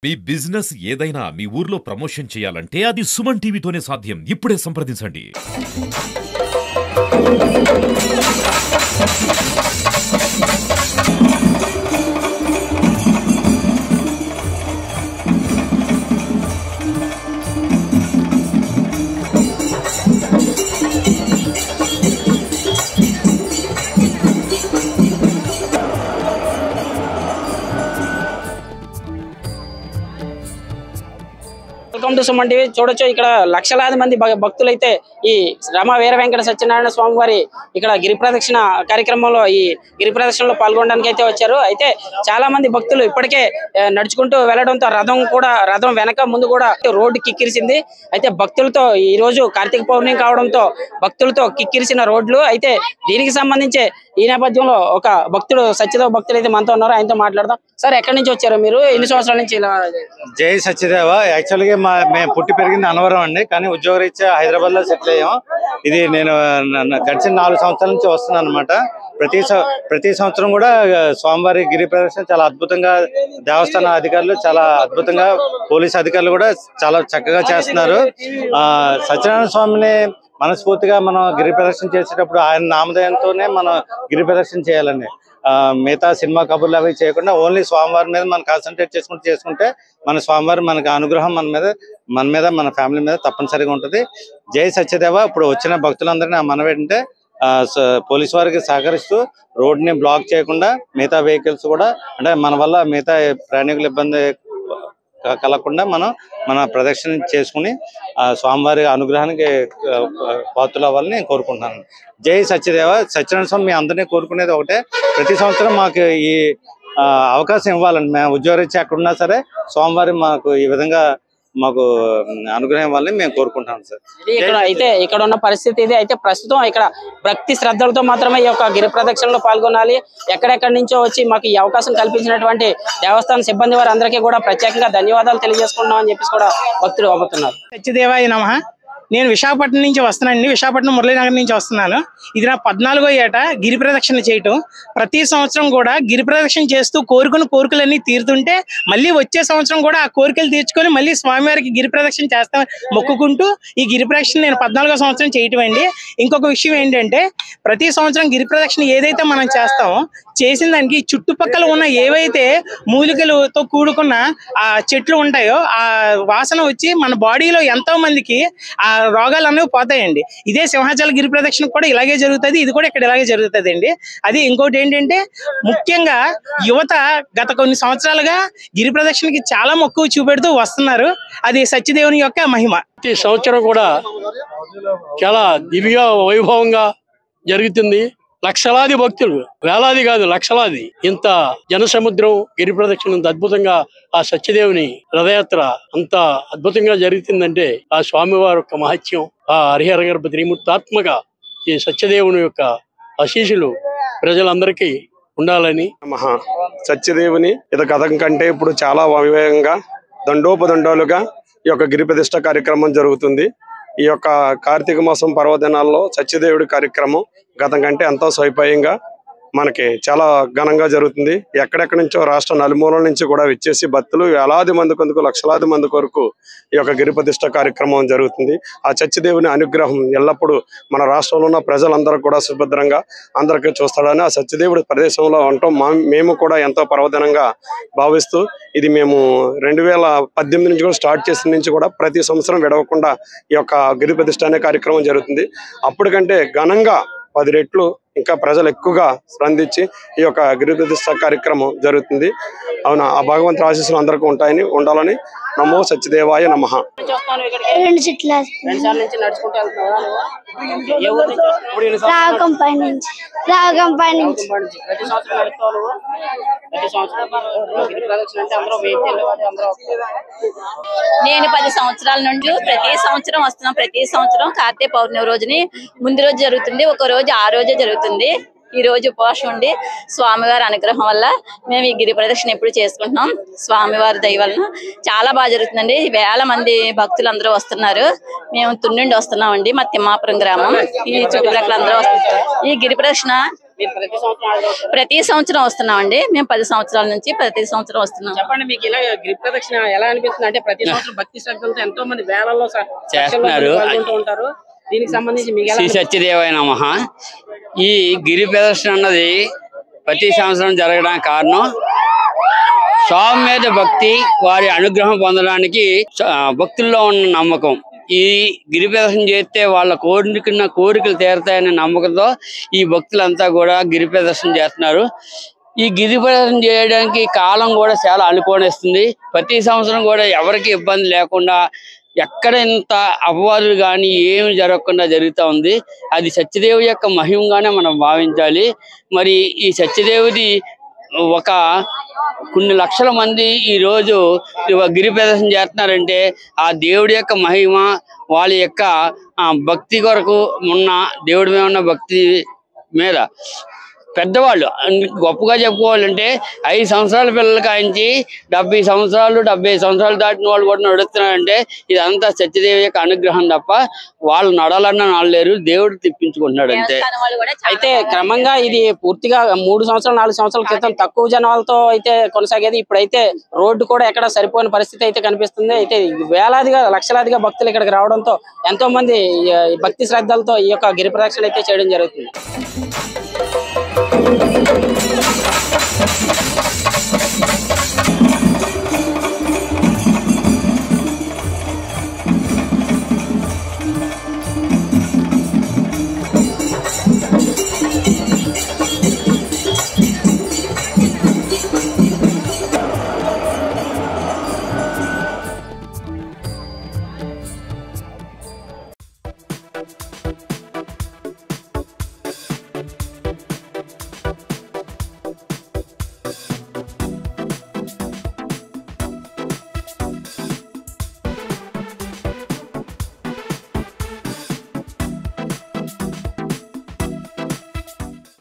మీ business ఏదైనా మీ ఊర్లో promotion చేయాలంటే అది సుమన్ టీవీతోనే సాధ్యం. ఇప్పుడే సంప్రదించండి. Welcome to Suman TV. చూడొచ్చు ఇక్కడ లక్షలాది మంది భక్తులు అయితే ఈ రమ వీర వెంకట సత్యనారాయణ స్వామి వారి ఇక్కడ గిరి ప్రదక్షిణ కార్యక్రమంలో ఈ గిరి ప్రదక్షిణలో పాల్గొనడానికి అయితే వచ్చారు. అయితే చాలా మంది భక్తులు ఇప్పటికే నడుచుకుంటూ వెళ్లడంతో రథం వెనక ముందు కూడా రోడ్డు కిక్కిరిసింది. అయితే భక్తులతో ఈ రోజు కార్తీక పౌర్ణమి కావడంతో భక్తులతో కిక్కిరిసిన రోడ్లు. అయితే దీనికి సంబంధించి ఈ నేపథ్యంలో ఒక భక్తుడు సత్యదేవ భక్తులు అయితే మనతో ఉన్నారు. ఆయనతో మాట్లాడదాం. సార్, ఎక్కడి నుంచి వచ్చారు మీరు? ఎన్ని సంవత్సరాల నుంచి ఇలా? జై సత్యదేవ. యాక్చువల్గా మేము పుట్టి పెరిగింది అన్నవరం అండి, కానీ ఉద్యోగరీత్యా హైదరాబాద్ లో సెటిల్ అయ్యాం. ఇది నేను గడిచిన 4 సంవత్సరాల నుంచి వస్తున్నాను అనమాట. ప్రతి సంవత్సరం కూడా స్వామివారి గిరి ప్రదర్శన చాలా అద్భుతంగా, దేవస్థాన అధికారులు చాలా అద్భుతంగా, పోలీస్ అధికారులు కూడా చాలా చక్కగా చేస్తున్నారు. సత్యనారాయణ స్వామిని మనస్ఫూర్తిగా మనం గిరి ప్రదర్శన చేసేటప్పుడు ఆయన నామధేయంతోనే మనం గిరి ప్రదర్శన చేయాలండి. మిగతా సినిమా కబుర్లు అవి చేయకుండా ఓన్లీ స్వామివారి మీద మనం కాన్సన్ట్రేట్ చేసుకుంటే మన స్వామివారి మనకు అనుగ్రహం మన మీద మన ఫ్యామిలీ మీద తప్పనిసరిగా ఉంటుంది. జై సత్యదేవ. ఇప్పుడు వచ్చిన భక్తులందరినీ మనవి ఏంటంటే పోలీసు వారికి సహకరిస్తూ రోడ్ని బ్లాక్ చేయకుండా మిగతా వెహికల్స్ కూడా, అంటే మన వల్ల మిగతా ప్రయాణికులు ఇబ్బంది కలగకుండా మన ప్రదక్షిణ చేసుకుని స్వామివారి అనుగ్రహానికి పాత్రలు అవ్వాలని నేను కోరుకుంటున్నాను. జై సత్యదేవ. సత్యనారాయణ స్వామి మీ అందరినీ కోరుకునేది ఒకటే, ప్రతి సంవత్సరం మాకు ఈ అవకాశం ఇవ్వాలండి. మేము ఉద్యోగరీత్యా ఎక్కడున్నా సరే స్వామివారి మాకు ఈ విధంగా మాకు అనుగ్రహం ఇవ్వాలని మేము కోరుకుంటాం సార్. అయితే ఇక్కడ ఉన్న పరిస్థితి ఇది. అయితే ప్రస్తుతం ఇక్కడ భక్తి శ్రద్ధలతో మాత్రమే ఈ యొక్క గిరి ప్రదక్షిణలో పాల్గొనాలి. ఎక్కడెక్కడి నుంచో వచ్చి మాకు ఈ అవకాశం కల్పించినటువంటి దేవస్థాన సిబ్బంది వారు అందరికీ కూడా ప్రత్యేకంగా ధన్యవాదాలు తెలియజేసుకుంటున్నాం అని చెప్పేసి కూడా భక్తులు అవ్వుతున్నారు. సత్యదేవాయ నమః. నేను విశాఖపట్నం నుంచి వస్తున్నానండి. విశాఖపట్నం మురళీనగర్ నుంచి వస్తున్నాను. ఇది నా 14వ ఏట గిరి ప్రదక్షిణ చేయటం. ప్రతి సంవత్సరం కూడా గిరి ప్రదక్షిణ చేస్తూ కోరికలన్నీ తీరుతుంటే మళ్ళీ వచ్చే సంవత్సరం కూడా ఆ కోరికలు తీర్చుకొని మళ్ళీ స్వామివారికి గిరి ప్రదక్షిణ చేస్తామని మొక్కుకుంటూ ఈ గిరి ప్రదక్షిణ నేను 14వ సంవత్సరం చేయటం అండి. ఇంకొక విషయం ఏంటంటే, ప్రతి సంవత్సరం గిరి ప్రదక్షిణ ఏదైతే మనం చేస్తామో చేసిన దానికి చుట్టుపక్కల ఉన్న ఏవైతే మూలికలతో కూడుకున్న ఆ చెట్లు ఉంటాయో ఆ వాసన వచ్చి మన బాడీలో ఎంతో మందికి ఆ రోగాలు అనేవి పోతాయండి. ఇదే సింహాచల గిరి ప్రదక్షిణ కూడా ఇలాగే జరుగుతుంది. ఇది కూడా ఇక్కడ ఇలాగే జరుగుతుంది అండి. అది ఇంకోటి ఏంటంటే, ముఖ్యంగా యువత గత కొన్ని సంవత్సరాలుగా గిరి ప్రదక్షిణకి చాలా మక్కువ చూపెడుతూ వస్తున్నారు. అది సత్యదేవుని యొక్క మహిమ. ఈ సంవత్సరం కూడా చాలా దివ్య వైభవంగా జరుగుతుంది. లక్షలాది భక్తులు, వేలాది కాదు లక్షలాది, ఇంత జనసముద్రం గిరి ప్రదక్షిణ ఇంత అద్భుతంగా ఆ సత్యదేవుని రథయాత్ర అంత అద్భుతంగా జరుగుతుందంటే ఆ స్వామివారి యొక్క మహత్యం, ఆ హరిహర గర్భ త్రిమూర్తాత్మక ఈ సత్యదేవుని యొక్క ఆశీస్సులు ప్రజలందరికీ ఉండాలని. సత్యదేవుని ఇది గతం కంటే ఇప్పుడు చాలా వైభవంగా దండోపదండాలుగా ఈ యొక్క గిరి ప్రతిష్ఠ కార్యక్రమం జరుగుతుంది. ఈ యొక్క కార్తీక మాసం పర్వదినాల్లో సత్యదేవుడి కార్యక్రమం గతం కంటే ఎంతో స్వైపయంగా మనకి చాలా ఘనంగా జరుగుతుంది. ఎక్కడెక్కడి నుంచో రాష్ట్ర నలుమూలల నుంచి కూడా వచ్చేసి భక్తులు వేలాది మంది కొందుకు లక్షలాది మంది కొరకు ఈ యొక్క గిరి ప్రతిష్ఠ కార్యక్రమం జరుగుతుంది. ఆ సత్యదేవుని అనుగ్రహం ఎల్లప్పుడూ మన రాష్ట్రంలో ఉన్న ప్రజలందరూ కూడా సుభద్రంగా అందరికీ చూస్తాడని ఆ సత్యదేవుడి ప్రదేశంలో ఉంటాం మేము కూడా ఎంతో పర్వదినంగా భావిస్తూ, ఇది మేము 2018 నుంచి కూడా స్టార్ట్ చేసిన నుంచి కూడా ప్రతి సంవత్సరం విడవకుండా ఈ యొక్క గిరి ప్రతిష్ఠ అనే కార్యక్రమం జరుగుతుంది. అప్పటికంటే ఘనంగా 10 రెట్లు ఇంకా ప్రజలు ఎక్కువగా స్పందించి ఈ యొక్క గిరి ప్రతిష్ఠ కార్యక్రమం జరుగుతుంది. అవునా, ఆ భగవంతుని ఆశీస్సులు అందరికీ ఉండాలని నమో సత్యదేవాయ నమః. నేను 10 సంవత్సరాల నుండి ప్రతి సంవత్సరం వస్తున్నాం. ప్రతి సంవత్సరం కార్తీక పౌర్ణమి రోజుని ముందు రోజు జరుగుతుంది, ఒక రోజు ఆ రోజే జరుగుతుంది. ఈ రోజు ఉపవాసం ఉండి స్వామివారి అనుగ్రహం వల్ల మేము ఈ గిరి ప్రదక్షిణ ఎప్పుడు చేసుకుంటున్నాం. స్వామివారి దయ వలన చాలా బాగా జరుగుతుందండి. వేల మంది భక్తులు అందరూ వస్తున్నారు. మేము తున్నుండి వస్తున్నామండి, మా తిమ్మాపురం గ్రామం. ఈ చుట్టుపక్కల అందరూ వస్తున్నారు. ఈ గిరి ప్రదక్షిణ మీరు ప్రతి సంవత్సరం ఆడవచ్చు. ప్రతి సంవత్సరం వస్తున్నామండి. మేము 10 సంవత్సరాల నుంచి ప్రతి సంవత్సరం వస్తున్నాం. చెప్పండి, మీకు ఇలా గిరి ప్రదక్షిణ ఎలా అనిపిస్తుంది? అంటే ప్రతి సంవత్సరం భక్తి శ్రద్ధలతో ఎంతో మంది వేలల్లో చేస్తున్నారు. పాల్గొంటూ ఉంటారు. దీనికి సంబంధించి మీకు ఎలా శ్రీ సత్యదేవాయ నమః. ఈ గిరి ప్రదర్శన అన్నది ప్రతి సంవత్సరం జరగడానికి కారణం స్వామి మీద భక్తి, వారి అనుగ్రహం పొందడానికి భక్తుల్లో ఉన్న నమ్మకం. ఈ గిరి ప్రదర్శన చేస్తే వాళ్ళ కోరికలు తీరతాయనే నమ్మకంతో ఈ భక్తులంతా కూడా గిరి ప్రదర్శన చేస్తున్నారు. ఈ గిరి ప్రదర్శన చేయడానికి కాలం కూడా చాలా అనుకోనిస్తుంది. ప్రతి సంవత్సరం కూడా ఎవరికి ఇబ్బంది లేకుండా, ఎక్కడ ఇంత అపవాదులు కానీ ఏమి జరగకుండా జరుగుతూ ఉంది. అది సత్యదేవుడి యొక్క మహిమగానే మనం భావించాలి. మరి ఈ సత్యదేవుడి కొన్ని లక్షల మంది ఈ రోజు గిరి ప్రదర్శన చేస్తున్నారంటే ఆ దేవుడి యొక్క మహిమ, వాళ్ళ యొక్క భక్తి కొరకు ఉన్న దేవుడి మీద ఉన్న భక్తి మీద పెద్దవాళ్ళు గొప్పగా చెప్పుకోవాలంటే 5 సంవత్సరాల పిల్లలు కాయించి 70 సంవత్సరాలు 75 సంవత్సరాలు దాటిన వాళ్ళు కూడా నడుస్తున్నారంటే ఇదంతా సత్యదేవి యొక్క అనుగ్రహం తప్ప వాళ్ళు నడాలన్నా నడలేరు, దేవుడు తిప్పించుకుంటున్నాడు అంతే. అయితే క్రమంగా ఇది పూర్తిగా 3 సంవత్సరాలు 4 సంవత్సరాల క్రితం తక్కువ జనాలతో అయితే కొనసాగేది. ఇప్పుడైతే రోడ్డు కూడా ఎక్కడ సరిపోయిన పరిస్థితి అయితే కనిపిస్తుంది. అయితే వేలాదిగా లక్షలాదిగా భక్తులు ఇక్కడికి రావడంతో ఎంతో మంది భక్తి శ్రద్ధలతో ఈ యొక్క గిరి ప్రదక్షిణ అయితే చేయడం జరుగుతుంది.